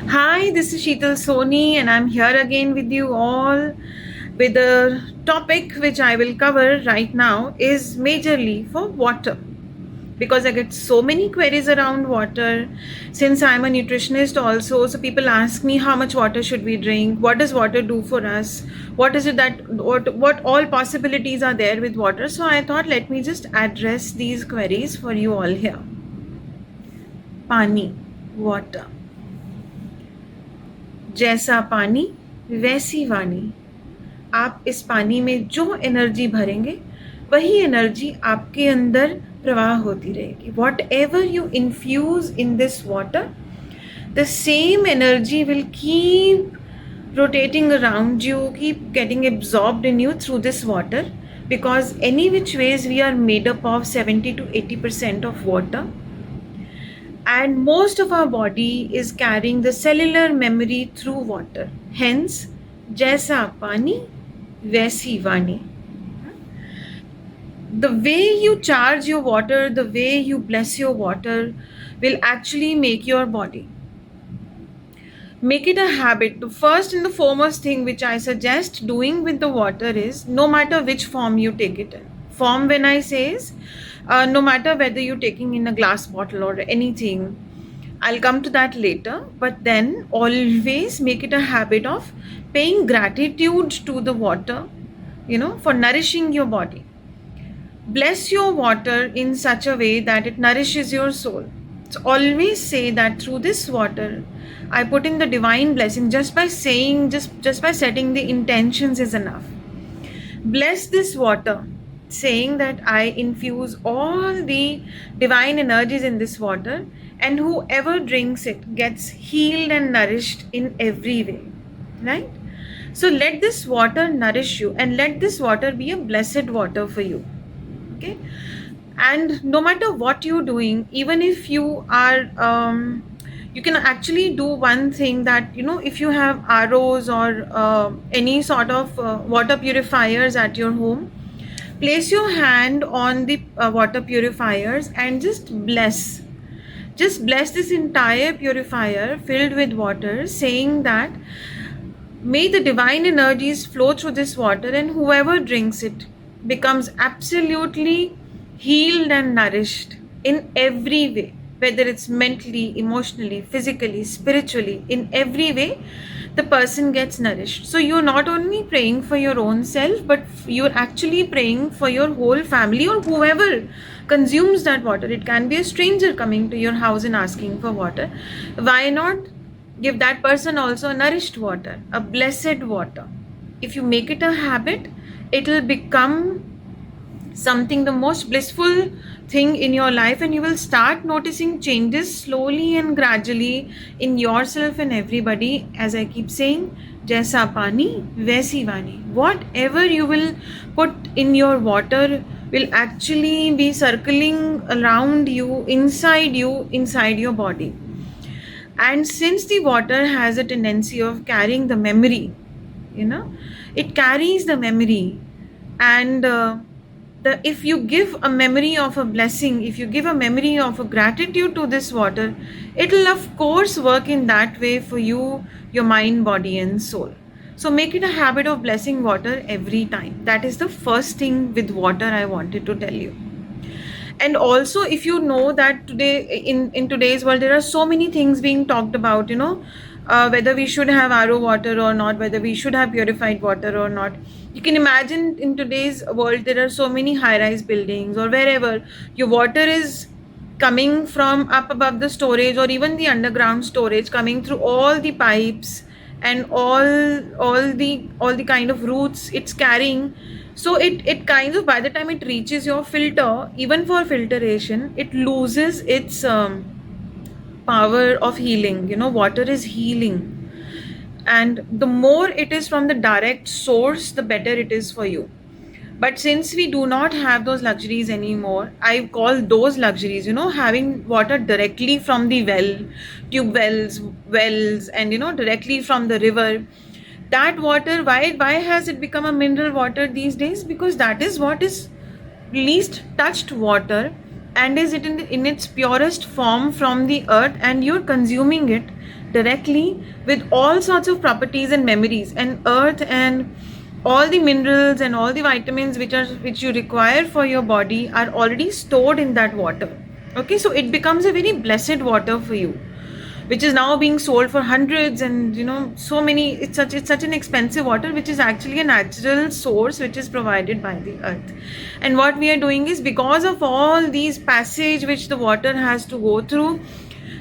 Hi, this is Sheetal Soni, and I'm here again with you all with a topic which I will cover right now is majorly for water because I get so many queries around water. Since I'm a nutritionist also, so people ask me how much water should we drink, what does water do for us, what is it that what all possibilities are there with water. So I thought let me just address these queries for you all here. Pani, water. जैसा पानी वैसी वाणी. आप इस पानी में जो energy भरेंगे वही एनर्जी आपके अंदर प्रवाह होती रहेगी. Whatever you infuse in this water, the same energy will keep rotating around you, keep getting absorbed in you through this water, because any which ways we are made up of 70 to 80% of water, and most of our body is carrying the cellular memory through water. Hence, jaisa pani वैसी वाणी. The way you charge your water, the way you bless your water will actually make your body. Make it a habit. The first and the foremost thing which I suggest doing with the water is, no matter which form you take it in. Form when I say is, no matter whether you're taking in a glass bottle or anything, I'll come to that later, but then always make it a habit of paying gratitude to the water, for nourishing your body. Bless your water in such a way that it nourishes your soul. So always say that through this water, I put in the divine blessing. Just by saying, just by setting the intentions is enough. Bless this water, saying that I infuse all the divine energies in this water, and whoever drinks it gets healed and nourished in every way, right? So let this water nourish you, and let this water be a blessed water for you. Okay, and no matter what you're doing, even if you are you can actually do one thing, that if you have ROs or any sort of water purifiers at your home, place your hand on the water purifiers and just bless this entire purifier filled with water, saying that may the divine energies flow through this water, and whoever drinks it becomes absolutely healed and nourished in every way, whether it's mentally, emotionally, physically, spiritually. In every way the person gets nourished. So you're not only praying for your own self, but you're actually praying for your whole family or whoever consumes that water. It can be a stranger coming to your house and asking for water. Why not give that person also a nourished water, a blessed water? If you make it a habit, it will become something, the most blissful thing in your life, and you will start noticing changes slowly and gradually in yourself and everybody. As I keep saying, jaisa pani वैसी वाणी. Whatever you will put in your water will actually be circling around you, inside your body. And since the water has a tendency of carrying the memory, it carries the memory, and if you give a memory of a blessing, if you give a memory of a gratitude to this water, it will of course work in that way for you, your mind, body and soul. So make it a habit of blessing water every time. That is the first thing with water I wanted to tell you. And also, if you know that today, in today's world, there are so many things being talked about, whether we should have RO water or not, whether we should have purified water or not. You can imagine, in today's world there are so many high-rise buildings, or wherever your water is coming from up above the storage, or even the underground storage, coming through all the pipes and all the kind of roots it's carrying. So it kind of, by the time it reaches your filter, even for filtration, it loses its power of healing. Water is healing, and the more it is from the direct source, the better it is for you. But since we do not have those luxuries anymore, I call those luxuries, having water directly from the tube wells, and directly from the river. That water, why has it become a mineral water these days? Because that is what is least touched water and is it in its purest form from the earth, and you're consuming it directly with all sorts of properties and memories, and earth and all the minerals and all the vitamins which you require for your body are already stored in that water. Okay, so it becomes a very blessed water for you, which is now being sold for hundreds, and so many. It's such an expensive water, which is actually a natural source which is provided by the earth. And what we are doing is, because of all these passage which the water has to go through,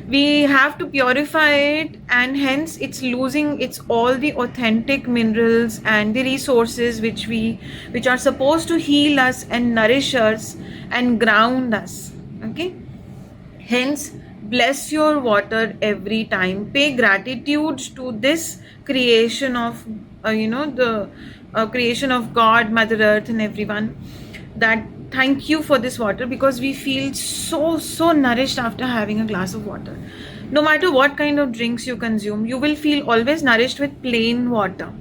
we have to purify it, and hence it's losing its all the authentic minerals and the resources which are supposed to heal us and nourish us and ground us. Okay, hence bless your water every time. Pay gratitude to this creation of the creation of God, Mother Earth, and everyone, that thank you for this water, because we feel so nourished after having a glass of water. No matter what kind of drinks you consume, you will feel always nourished with plain water.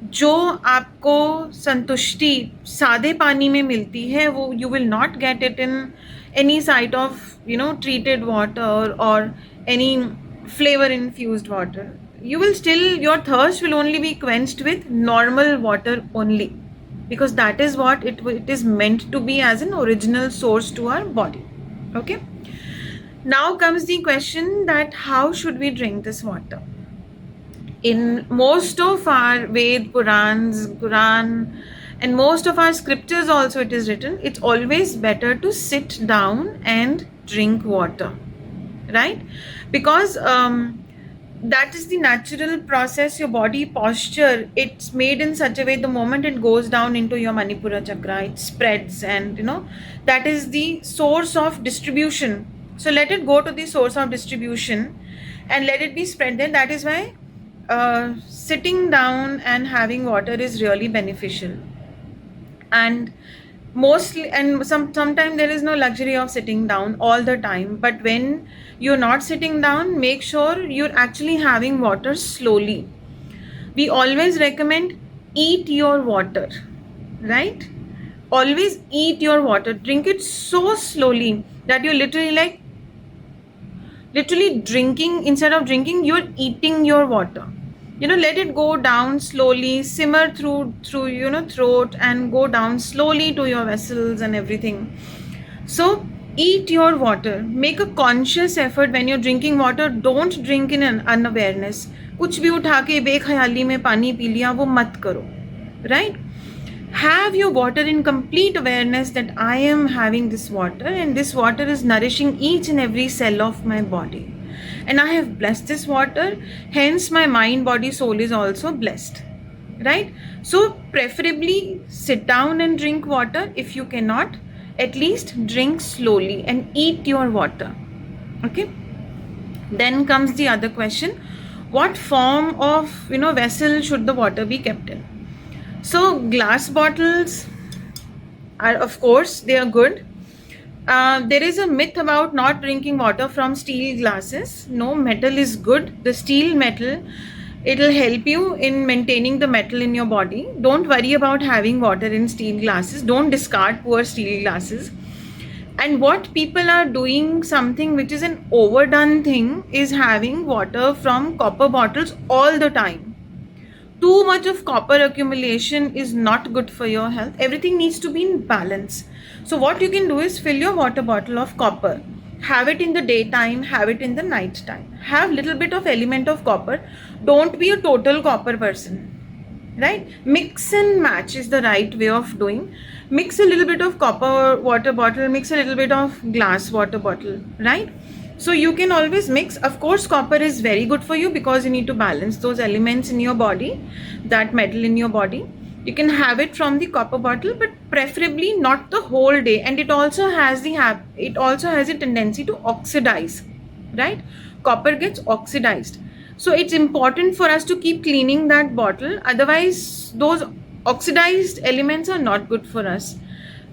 जो आपको संतुष्टि सादे पानी में मिलती है, वो you will not get it in any site of treated water or any flavor infused water. You will still, your thirst will only be quenched with normal water only, because that is what it is meant to be as an original source to our body. Okay, now comes the question that how should we drink this water? In most of our Ved, Purans, Quran, and most of our scriptures also it is written, it's always better to sit down and drink water, right? Because that is the natural process. Your body posture, it's made in such a way, the moment it goes down into your Manipura chakra, it spreads, and that is the source of distribution. So let it go to the source of distribution and let it be spread there. That is why sitting down and having water is really beneficial. And mostly, and sometimes there is no luxury of sitting down all the time, but when you're not sitting down, make sure you're actually having water slowly. We always recommend eat your water, right? Always eat your water. Drink it so slowly that you're literally drinking. Instead of drinking, you're eating your water. Let it go down slowly, simmer through throat, and go down slowly to your vessels and everything. So eat your water. Make a conscious effort when you're drinking water. Don't drink in an unawareness. कुछ भी उठा के बेख्याली में पानी P लिया, वो मत करो, right? Have your water in complete awareness that I am having this water, and this water is nourishing each and every cell of my body. And I have blessed this water, hence my mind, body, soul is also blessed, right? So preferably sit down and drink water. If you cannot, at least drink slowly and eat your water. Okay, then comes the other question, what form of vessel should the water be kept in? So glass bottles are, of course, they are good. There is a myth about not drinking water from steel glasses. No, metal is good. The steel metal, it will help you in maintaining the metal in your body. Don't worry about having water in steel glasses. Don't discard poor steel glasses. And what people are doing, something which is an overdone thing, is having water from copper bottles all the time. Too much of copper accumulation is not good for your health. Everything needs to be in balance. So what you can do is fill your water bottle of copper. Have it in the daytime, have it in the night time. Have little bit of element of copper. Don't be a total copper person, right? Mix and match is the right way of doing. Mix a little bit of copper water bottle, mix a little bit of glass water bottle, right? So you can always mix. Of course, copper is very good for you because you need to balance those elements in your body, that metal in your body. You can have it from the copper bottle, but preferably not the whole day. And it also has a tendency to oxidize, right? Copper gets oxidized. So it's important for us to keep cleaning that bottle. Otherwise, those oxidized elements are not good for us.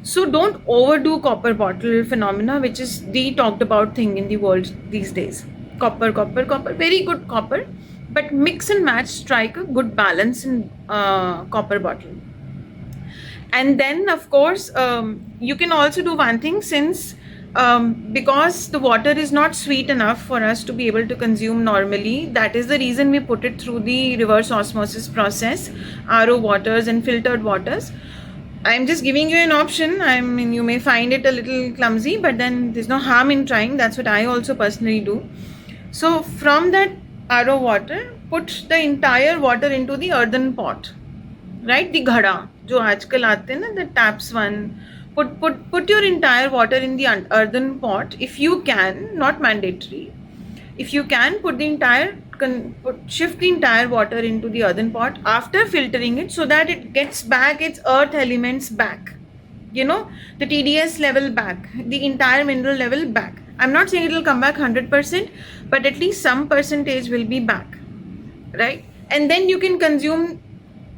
So don't overdo copper bottle phenomena, which is the talked about thing in the world these days. Copper, very good copper, but mix and match, strike a good balance in copper bottle. And then of course you can also do one thing, since because the water is not sweet enough for us to be able to consume normally, that is the reason we put it through the reverse osmosis process, RO waters and filtered waters. I'm just giving you an option. I mean, you may find it a little clumsy, but then there's no harm in trying. That's what I also personally do. So from that RO water, put the entire water into the earthen pot, right? The ghada, जो आजकल आते हैं ना, the taps one. Put your entire water in the earthen pot if you can, not mandatory. If you can, shift the entire water into the earthen pot after filtering it, so that it gets back its earth elements back, you know, the TDS level back, the entire mineral level back. I'm not saying it will come back 100%, but at least some percentage will be back, right? And then you can consume.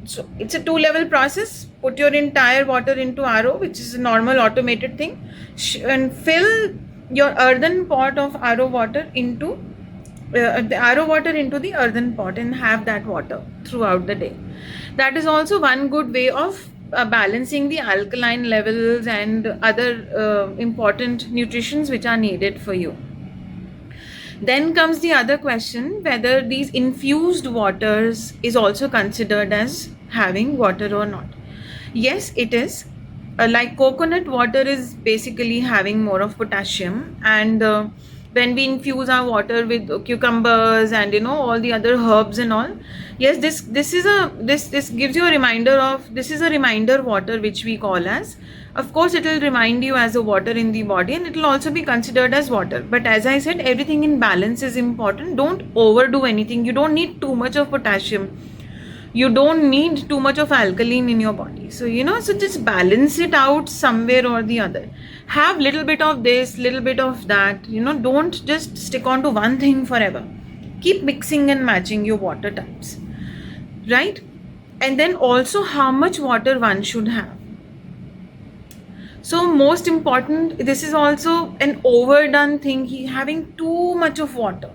So it's a 2-level process. Put your entire water into RO, which is a normal automated thing, and fill your earthen pot of RO water into the RO water into the earthen pot, and have that water throughout the day. That is also one good way of balancing the alkaline levels and other important nutritions which are needed for you. Then comes the other question, whether these infused waters is also considered as having water or not. Yes, it is. Like coconut water is basically having more of potassium, and when we infuse our water with cucumbers and all the other herbs and all, yes, this gives you a reminder of, this is a reminder water which we call as. Of course, it will remind you as a water in the body, and it will also be considered as water. But as I said, everything in balance is important. Don't overdo anything. You don't need too much of potassium. You don't need too much of alkaline in your body. So, so just balance it out somewhere or the other. Have little bit of this, little bit of that. Don't just stick on to one thing forever. Keep mixing and matching your water types, right? And then also how much water one should have. So most important, this is also an overdone thing, having too much of water.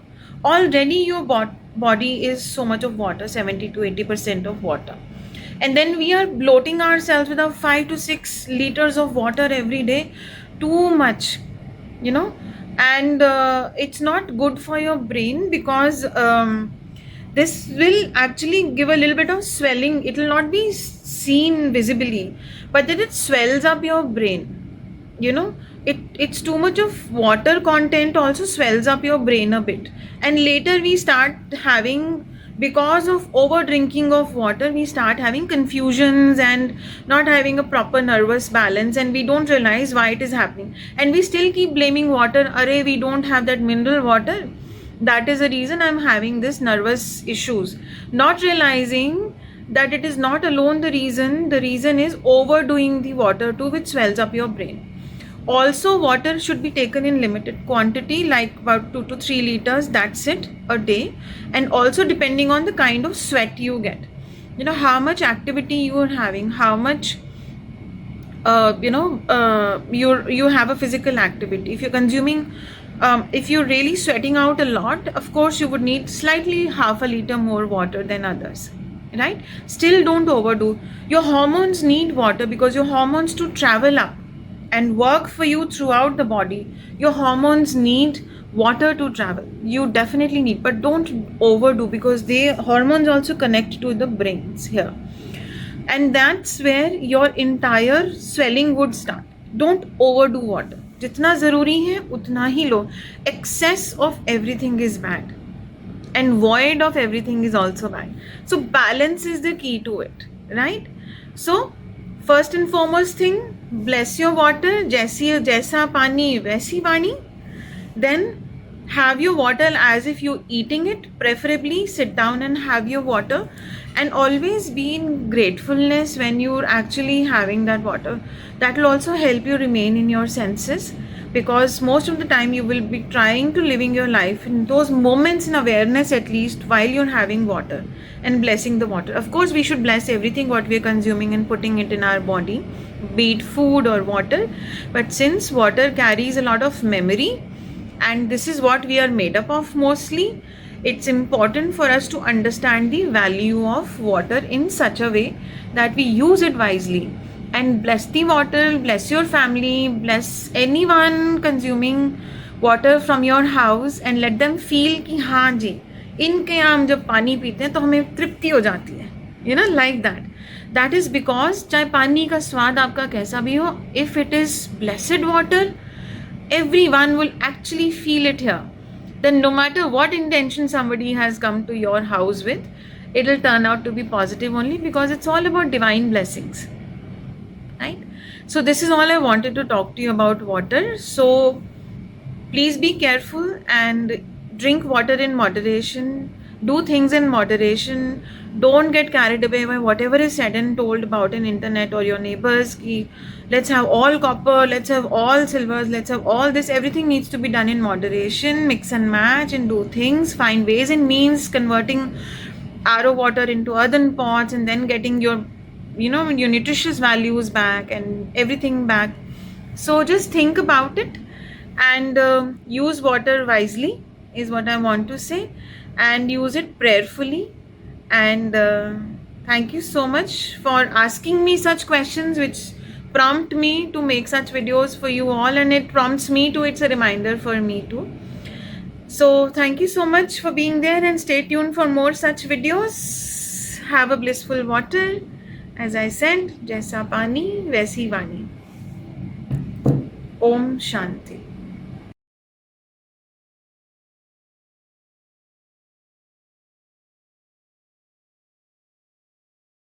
Already your body is so much of water, 70 to 80% of water. And then we are bloating ourselves with 5 to 6 liters of water every day. Too much, and it's not good for your brain, because this will actually give a little bit of swelling. It will not be seen visibly, but then it swells up your brain. It's too much of water content also swells up your brain a bit, and later we start having, because of over drinking of water, we start having confusions and not having a proper nervous balance, and we don't realize why it is happening, and we still keep blaming water. Array, we don't have that mineral water, that is the reason I'm having this nervous issues, not realizing that it is not alone the reason is overdoing the water too, which swells up your brain. Also, water should be taken in limited quantity, like about 2 to 3 liters, that's it, a day. And also depending on the kind of sweat you get, how much activity you are having, how much you have a physical activity. If you're consuming, if you're really sweating out a lot, of course you would need slightly half a liter more water than others, right? Still don't overdo. Your hormones need water, because your hormones to travel up and work for you throughout the body, your hormones need water to travel. You definitely need, but don't overdo, because hormones also connect to the brains here, and that's where your entire swelling would start. Don't overdo water. Jitna zaruri hai utna hi lo. Excess of everything is bad, and void of everything is also bad. So balance is the key to it, right? So first and foremost thing, bless your water. Jaisa pani waisi vani. Then have your water as if you're eating it. Preferably sit down and have your water, and always be in gratefulness when you're actually having that water. That will also help you remain in your senses, because most of the time you will be trying to living your life in those moments in awareness, at least while you're having water, and blessing the water. Of course, we should bless everything what we're consuming and putting it in our body, be it food or water. But since water carries a lot of memory, and this is what we are made up of mostly, it's important for us to understand the value of water in such a way that we use it wisely. and bless the water, bless your family, bless anyone consuming water from your house, and let them feel कि हाँ जी, इनके यहाँ हम जब पानी पीते हैं तो हमें तृप्ति हो जाती है, you know, like that. That is because चाहे पानी का स्वाद आपका कैसा भी हो, if it is blessed water, everyone will actually feel it here. Then no matter what intention somebody has come to your house with, it will turn out to be positive only, because it's all about divine blessings, right? So this is all I wanted to talk to you about water. So please be careful and drink water in moderation. Do things in moderation. Don't get carried away by whatever is said and told about in internet or your neighbors. Ki, let's have all copper, let's have all silvers, let's have all this. Everything needs to be done in moderation. Mix and match and do things. Find ways and means, converting RO water into earthen pots and then getting your, you know, your nutritious values back and everything back. So just think about it and use water wisely is what I want to say, and use it prayerfully. And thank you so much for asking me such questions which prompt me to make such videos for you all, and it prompts me to, it's a reminder for me too. So thank you so much for being there, and stay tuned for more such videos. Have a blissful water. As I said, jaisa pani, waisi vani. Om Shanti.